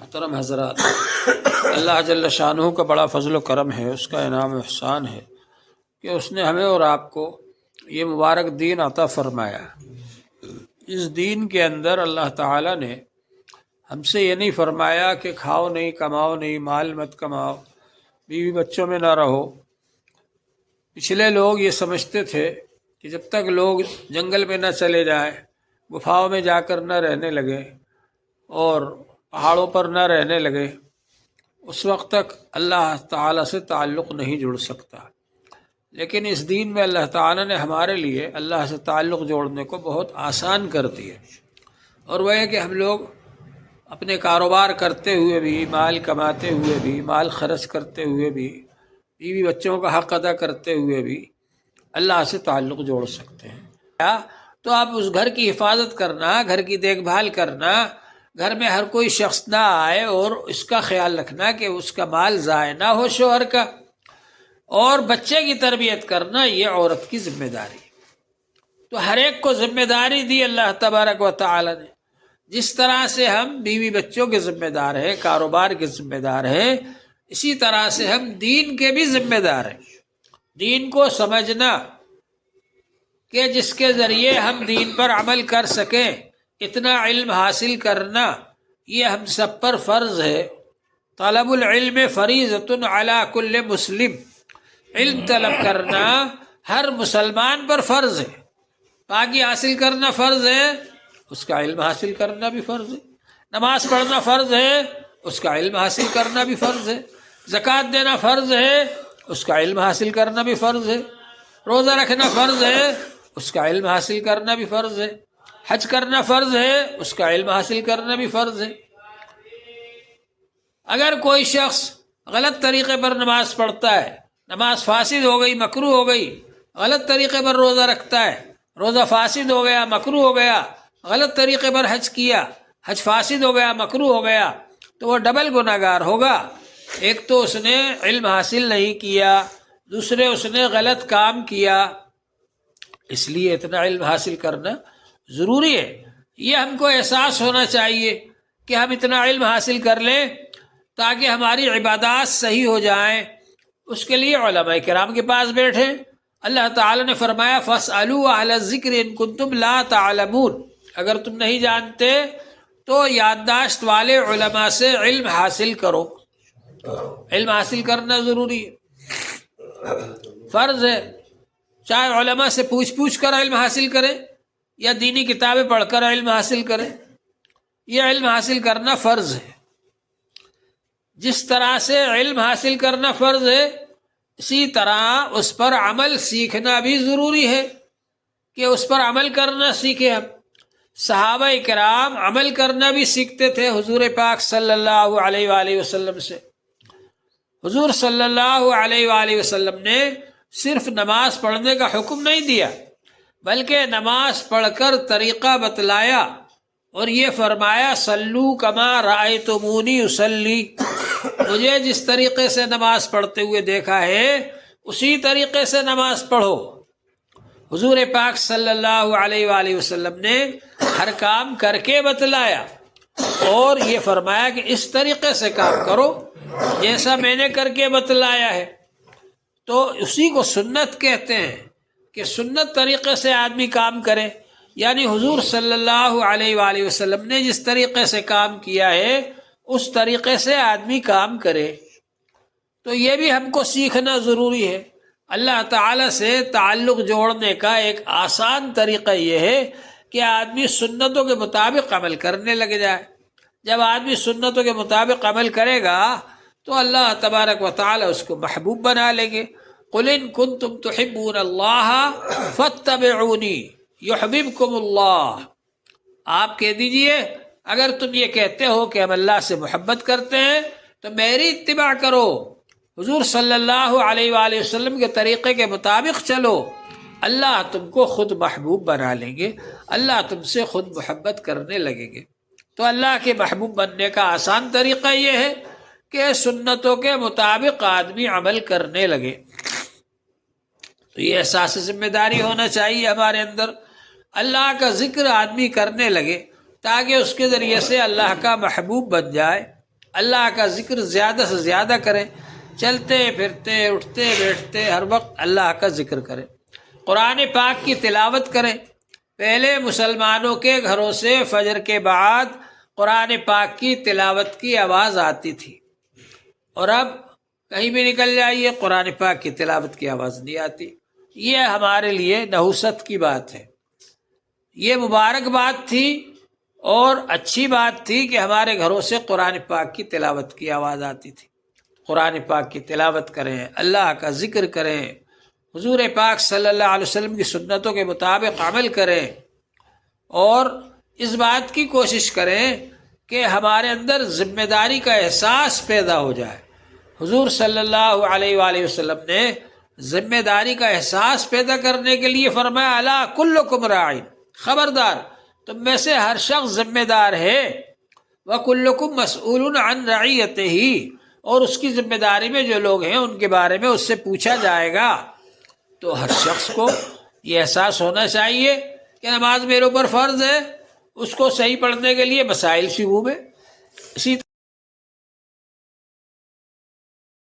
محترم حضرات، اللہ جل شانہ کا بڑا فضل و کرم ہے، اس کا انعام و احسان ہے کہ اس نے ہمیں اور آپ کو یہ مبارک دین عطا فرمایا۔ اس دین کے اندر اللہ تعالیٰ نے ہم سے یہ نہیں فرمایا کہ کھاؤ نہیں، کماؤ نہیں، مال مت کماؤ، بیوی بچوں میں نہ رہو۔ پچھلے لوگ یہ سمجھتے تھے کہ جب تک لوگ جنگل میں نہ چلے جائیں، گفاؤں میں جا کر نہ رہنے لگے اور پہاڑوں پر نہ رہنے لگے، اس وقت تک اللہ تعالیٰ سے تعلق نہیں جڑ سکتا۔ لیکن اس دین میں اللہ تعالیٰ نے ہمارے لیے اللہ سے تعلق جوڑنے کو بہت آسان کر دیا، اور وہ ہے کہ ہم لوگ اپنے کاروبار کرتے ہوئے بھی، مال کماتے ہوئے بھی، مال خرچ کرتے ہوئے بھی، بیوی بچوں کا حق ادا کرتے ہوئے بھی اللہ سے تعلق جوڑ سکتے ہیں۔ تو آپ اس گھر کی حفاظت کرنا، گھر کی دیکھ بھال کرنا، گھر میں ہر کوئی شخص نہ آئے اور اس کا خیال رکھنا کہ اس کا مال ضائع نہ ہو شوہر کا، اور بچے کی تربیت کرنا، یہ عورت کی ذمہ داری۔ تو ہر ایک کو ذمہ داری دی اللہ تبارک و تعالی نے۔ جس طرح سے ہم بیوی بچوں کے ذمہ دار ہیں، کاروبار کے ذمہ دار ہیں، اسی طرح سے ہم دین کے بھی ذمہ دار ہیں۔ دین کو سمجھنا کہ جس کے ذریعے ہم دین پر عمل کر سکیں، اتنا علم حاصل کرنا، یہ ہم سب پر فرض ہے۔ طلب العلم فریضۃ علی کل مسلم، علم طلب کرنا ہر مسلمان پر فرض ہے۔ پاکی حاصل کرنا فرض ہے، اس کا علم حاصل کرنا بھی فرض ہے۔ نماز پڑھنا فرض ہے، اس کا علم حاصل کرنا بھی فرض ہے۔ زکوٰۃ دینا فرض ہے، اس کا علم حاصل کرنا بھی فرض ہے۔ روزہ رکھنا فرض ہے، اس کا علم حاصل کرنا بھی فرض ہے۔ حج کرنا فرض ہے، اس کا علم حاصل کرنا بھی فرض ہے۔ اگر کوئی شخص غلط طریقے پر نماز پڑھتا ہے، نماز فاسد ہو گئی، مکروہ ہو گئی، غلط طریقے پر روزہ رکھتا ہے، روزہ فاسد ہو گیا، مکروہ ہو گیا، غلط طریقے پر حج کیا، حج فاسد ہو گیا، مکروہ ہو گیا، تو وہ ڈبل گناہ گار ہوگا۔ ایک تو اس نے علم حاصل نہیں کیا، دوسرے اس نے غلط کام کیا۔ اس لیے اتنا علم حاصل کرنا ضروری ہے۔ یہ ہم کو احساس ہونا چاہیے کہ ہم اتنا علم حاصل کر لیں تاکہ ہماری عبادات صحیح ہو جائیں۔ اس کے لیے علماء کرام کے پاس بیٹھیں۔ اللہ تعالیٰ نے فرمایا فَاسْأَلُوا أَهْلَ الذِّكْرِ إِن كُنتُمْ لَا تَعْلَمُونَ، اگر تم نہیں جانتے تو یادداشت والے علماء سے علم حاصل کرو۔ علم حاصل کرنا ضروری ہے، فرض ہے۔ چاہے علماء سے پوچھ کر علم حاصل کریں یا دینی کتابیں پڑھ کر علم حاصل کریں، یہ علم حاصل کرنا فرض ہے۔ جس طرح سے علم حاصل کرنا فرض ہے، اسی طرح اس پر عمل سیکھنا بھی ضروری ہے کہ اس پر عمل کرنا سیکھیں ہم۔ صحابہ کرام عمل کرنا بھی سیکھتے تھے حضور پاک صلی اللہ علیہ وآلہ وسلم سے۔ حضور صلی اللہ علیہ وآلہ وسلم نے صرف نماز پڑھنے کا حکم نہیں دیا، بلکہ نماز پڑھ کر طریقہ بتلایا، اور یہ فرمایا صلو کما رأیتمونی اصلی، مجھے جس طریقے سے نماز پڑھتے ہوئے دیکھا ہے اسی طریقے سے نماز پڑھو۔ حضور پاک صلی اللہ علیہ وآلہ وسلم نے ہر کام کر کے بتلایا، اور یہ فرمایا کہ اس طریقے سے کام کرو جیسا میں نے کر کے بتلایا ہے۔ تو اسی کو سنت کہتے ہیں کہ سنت طریقے سے آدمی کام کرے، یعنی حضور صلی اللہ علیہ وآلہ وسلم نے جس طریقے سے کام کیا ہے اس طریقے سے آدمی کام کرے۔ تو یہ بھی ہم کو سیکھنا ضروری ہے۔ اللہ تعالیٰ سے تعلق جوڑنے کا ایک آسان طریقہ یہ ہے کہ آدمی سنتوں کے مطابق عمل کرنے لگ جائے۔ جب آدمی سنتوں کے مطابق عمل کرے گا تو اللہ تبارک و تعالیٰ اس کو محبوب بنا لیں گے۔ قُلْ إِن كُنتُمْ تُحِبُّونَ اللَّهَ فَاتَّبِعُونِي يُحْبِبْكُمُ اللَّهُ، آپ کہہ دیجئے اگر تم یہ کہتے ہو کہ ہم اللہ سے محبت کرتے ہیں تو میری اتباع کرو، حضور صلی اللہ علیہ وآلہ وسلم کے طریقے کے مطابق چلو، اللہ تم کو خود محبوب بنا لیں گے، اللہ تم سے خود محبت کرنے لگیں گے۔ تو اللہ کے محبوب بننے کا آسان طریقہ یہ ہے کہ سنتوں کے مطابق آدمی عمل کرنے لگے۔ تو یہ احساس ذمہ داری ہونا چاہیے ہمارے اندر، اللہ کا ذکر آدمی کرنے لگے تاکہ اس کے ذریعے سے اللہ کا محبوب بن جائے۔ اللہ کا ذکر زیادہ سے زیادہ کریں، چلتے پھرتے اٹھتے بیٹھتے ہر وقت اللہ کا ذکر کریں، قرآن پاک کی تلاوت کریں۔ پہلے مسلمانوں کے گھروں سے فجر کے بعد قرآن پاک کی تلاوت کی آواز آتی تھی، اور اب کہیں بھی نکل جائیے قرآن پاک کی تلاوت کی آواز نہیں آتی۔ یہ ہمارے لیے نحوست کی بات ہے، یہ مبارک بات تھی اور اچھی بات تھی کہ ہمارے گھروں سے قرآن پاک کی تلاوت کی آواز آتی تھی۔ قرآن پاک کی تلاوت کریں، اللہ کا ذکر کریں، حضور پاک صلی اللہ علیہ وسلم کی سنتوں کے مطابق عمل کریں، اور اس بات کی کوشش کریں کہ ہمارے اندر ذمہ داری کا احساس پیدا ہو جائے۔ حضور صلی اللہ علیہ وآلہ وسلم نے ذمہ داری کا احساس پیدا کرنے کے لیے فرمایا الا کلکم راعٍ، خبردار تم میں سے ہر شخص ذمہ دار ہے، وکلکم مسئول عن رعیتہ، اور اس کی ذمہ داری میں جو لوگ ہیں ان کے بارے میں اس سے پوچھا جائے گا۔ تو ہر شخص کو یہ احساس ہونا چاہیے کہ نماز میرے اوپر فرض ہے، اس کو صحیح پڑھنے کے لیے مسائل شروع میں اسی